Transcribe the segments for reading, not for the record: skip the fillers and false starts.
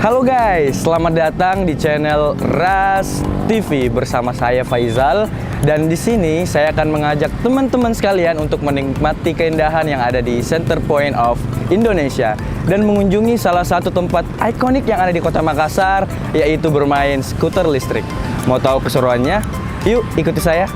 Halo guys, selamat datang di channel Ras TV bersama saya Faizal. Dan di sini saya akan mengajak teman-teman sekalian untuk menikmati keindahan yang ada di Center Point of Indonesia dan mengunjungi salah satu tempat ikonik yang ada di Kota Makassar, yaitu bermain skuter listrik. Mau tahu keseruannya? Yuk ikuti saya.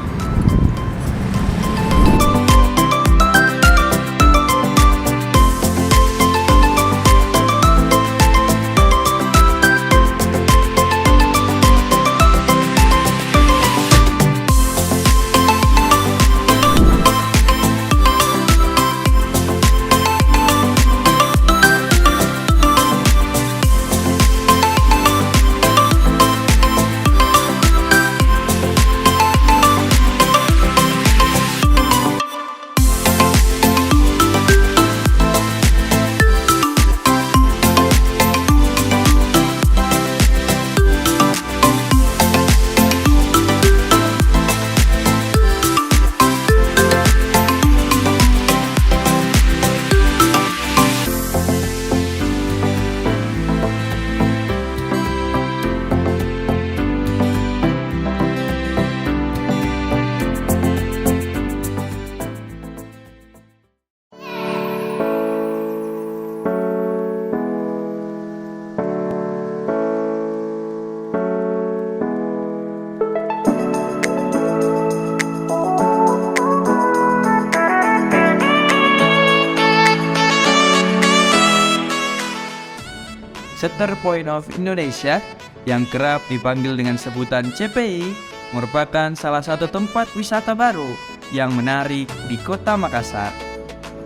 Center Point of Indonesia yang kerap dipanggil dengan sebutan CPI merupakan salah satu tempat wisata baru yang menarik di Kota Makassar.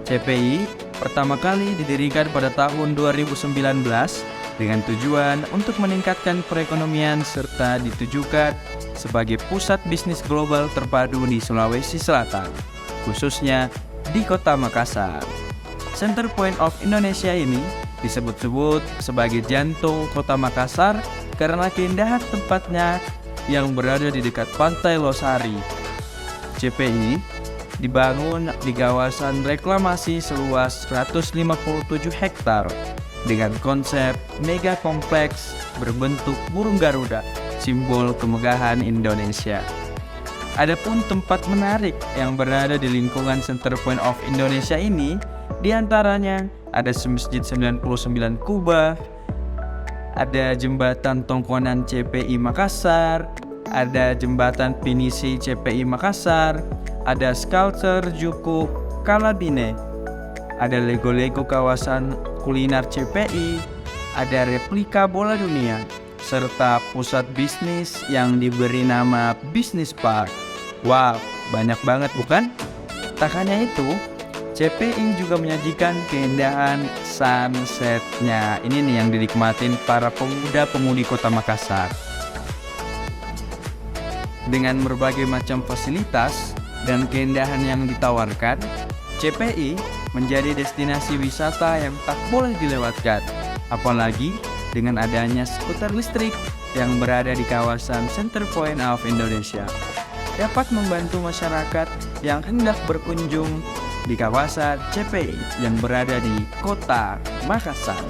CPI pertama kali didirikan pada tahun 2019 dengan tujuan untuk meningkatkan perekonomian serta ditujukan sebagai pusat bisnis global terpadu di Sulawesi Selatan, khususnya di Kota Makassar. Center Point of Indonesia ini disebut-sebut sebagai jantung Kota Makassar karena keindahan tempatnya yang berada di dekat Pantai Losari. CPI dibangun di kawasan reklamasi seluas 157 hektar dengan konsep mega kompleks berbentuk burung Garuda, simbol kemegahan Indonesia. Adapun tempat menarik yang berada di lingkungan Center Point of Indonesia ini, diantaranya ada Masjid 99 Kubah, ada Jembatan Tongkonan CPI Makassar, ada Jembatan Pinisi CPI Makassar, ada Sculpture Juku Kalabine, ada Lego-Lego kawasan kuliner CPI, ada replika bola dunia, serta pusat bisnis yang diberi nama Business Park. Wow, banyak banget bukan? Tak hanya itu, CPI juga menyajikan keindahan sunsetnya. Ini nih yang dinikmatin para pemuda-pemudi Kota Makassar. Dengan berbagai macam fasilitas dan keindahan yang ditawarkan, CPI menjadi destinasi wisata yang tak boleh dilewatkan. Apalagi dengan adanya skuter listrik yang berada di kawasan Center Point of Indonesia, dapat membantu masyarakat yang hendak berkunjung di kawasan CPI yang berada di Kota Makassar.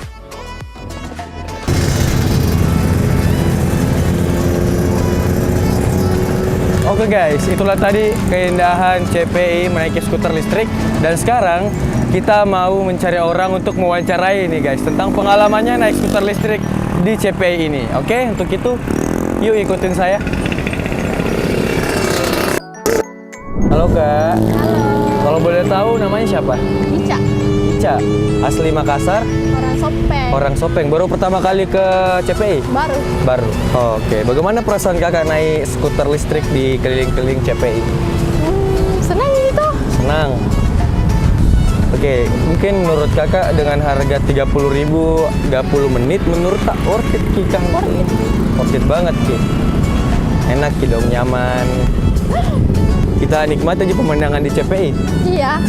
Oke guys, itulah tadi keindahan CPI menaiki skuter listrik. Dan sekarang kita mau mencari orang untuk mewawancarai nih guys tentang pengalamannya naik skuter listrik di CPI ini. Oke, untuk itu yuk ikutin saya. Halo Kak. Halo. Kalau boleh tahu namanya siapa? Ica. Ica. Asli Makassar? Orang Sopeng. Orang Sopeng. Baru pertama kali ke CPI? Baru. Oke. Bagaimana perasaan kakak naik skuter listrik di keliling-keliling CPI? Senang gitu. Senang. Oke, mungkin menurut kakak dengan harga 30.000 30 menit menurut tak worth it Ki Kang? Worth it banget Ki. Enak Ki dong, nyaman. Kita nikmati aja pemandangan di CPI. Iya.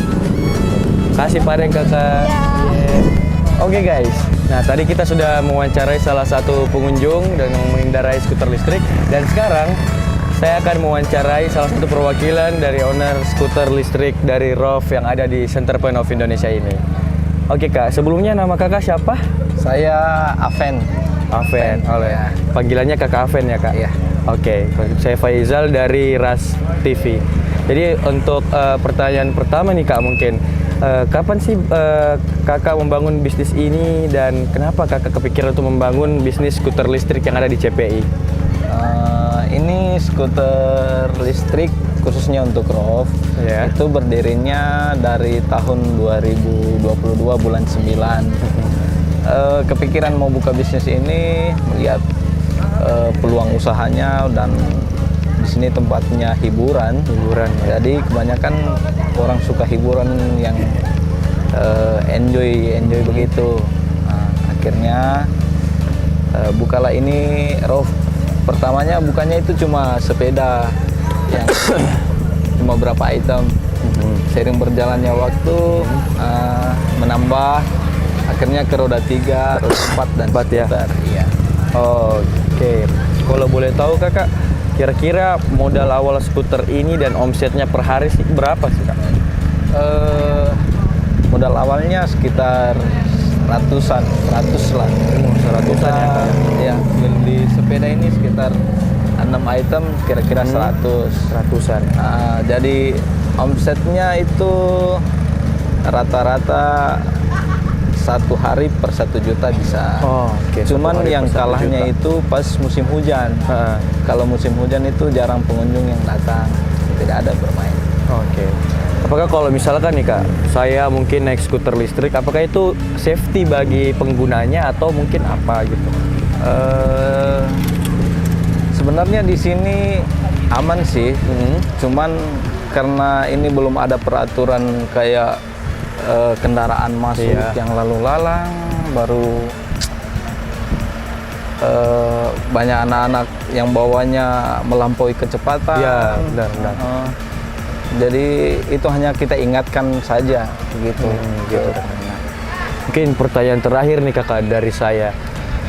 Kasih pareng kakak. Iya. Oke guys, nah tadi kita sudah mewawancarai salah satu pengunjung dan mengendarai skuter listrik. Dan sekarang saya akan mewawancarai salah satu perwakilan dari owner skuter listrik dari ROV yang ada di Center Point of Indonesia ini. Oke Kak, sebelumnya nama kakak siapa? Saya Aven. Aven. Oleh. Ya. Panggilannya Kakak Aven ya, Kak? Iya. Oke, saya Faizal dari Ras TV. Jadi untuk pertanyaan pertama nih Kak, mungkin kapan sih Kakak membangun bisnis ini dan kenapa Kakak kepikiran untuk membangun bisnis skuter listrik yang ada di CPI? Ini skuter listrik khususnya untuk ROV. Ya. Itu berdirinya dari tahun 2022 bulan 9. Kepikiran mau buka bisnis ini melihat peluang usahanya dan di sini tempatnya hiburan. Ya. Jadi kebanyakan orang suka hiburan yang enjoy begitu. Nah, akhirnya bukalah ini ROV. Pertamanya bukannya itu cuma sepeda yang cuma berapa item. Sering berjalannya waktu menambah, akhirnya ke roda 3, roda 4 dan 4 ya? skuter. Iya. Oke, kalau boleh tahu Kakak, kira-kira modal awal skuter ini dan omsetnya per hari sih berapa sih Kak? Modal awalnya sekitar ratusan, 100 lah. 100-an ya, Kak? Ya, beli sepeda ini sekitar 6 item, kira-kira 100. 100-an. Jadi omsetnya itu rata-rata satu hari per 1 juta bisa. Oke, Cuman 1 hari yang per 1 kalahnya juta. itu pas musim hujan. Kalau musim hujan itu jarang pengunjung yang datang, tidak ada bermain. Oke. Apakah kalau misalkan nih Kak, saya mungkin naik skuter listrik, apakah itu safety bagi penggunanya atau mungkin apa gitu? Sebenarnya di sini aman sih, cuman karena ini belum ada peraturan kayak kendaraan masuk Iya. yang lalu lalang, baru banyak anak-anak yang bawanya melampaui kecepatan. Iya, benar. Jadi itu hanya kita ingatkan saja gitu. gitu. Mungkin pertanyaan terakhir nih Kakak dari saya.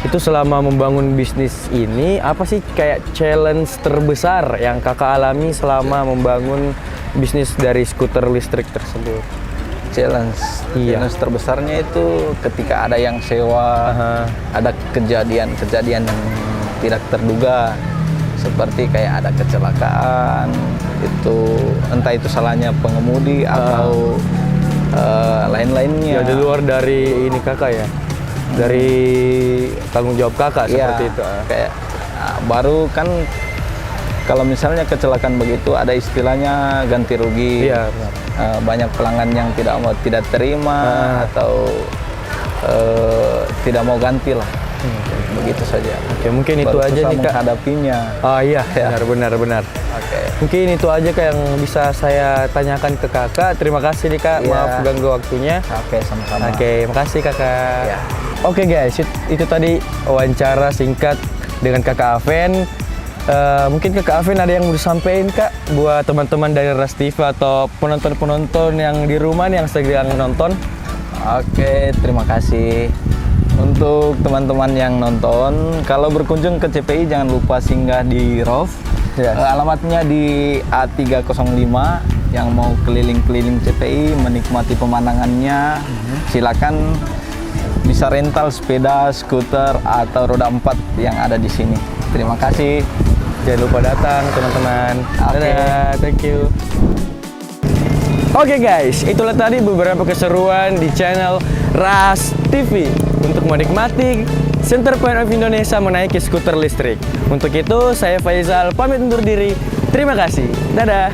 Itu selama membangun bisnis ini, apa sih kayak challenge terbesar yang Kakak alami selama membangun bisnis dari skuter listrik tersebut? Challenge terbesarnya itu ketika ada yang sewa, ada kejadian-kejadian yang tidak terduga, seperti kayak ada kecelakaan, itu entah itu salahnya pengemudi atau lain-lainnya. Ya di luar dari ini Kakak ya, dari tanggung jawab Kakak Iya, seperti itu. kayak baru kan kalau misalnya kecelakaan begitu ada istilahnya ganti rugi. Iya, benar. Banyak pelanggan yang tidak terima atau tidak mau ganti lah. Begitu saja. Oke, mungkin itu Baru aja susah nih Kak. menghadapinya. Iya, Ya. benar. Oke. Mungkin itu aja Kak yang bisa saya tanyakan ke Kakak. Terima kasih nih Kak, Iya. maaf ganggu waktunya. Oke, sama-sama. Oke, makasih Kakak. Ya. Oke guys, itu tadi wawancara singkat dengan Kakak Aven. Mungkin Kakak Aven ada yang mau disampaikan Kak buat teman-teman dari Ras TV atau penonton-penonton yang di rumah nih yang sedang nonton. Oke, terima kasih. Untuk teman-teman yang nonton, kalau berkunjung ke CPI jangan lupa singgah di ROV. Yes. Alamatnya di A305. Yang mau keliling-keliling CPI menikmati pemandangannya, silakan bisa rental sepeda, skuter atau roda 4 yang ada di sini. Terima kasih. Jangan lupa datang teman-teman. Oke. Dadah, thank you. Oke guys, itulah tadi beberapa keseruan di channel Ras TV untuk menikmati Center Point of Indonesia menaiki skuter listrik. Untuk itu, saya Faizal pamit undur diri. Terima kasih. Dadah.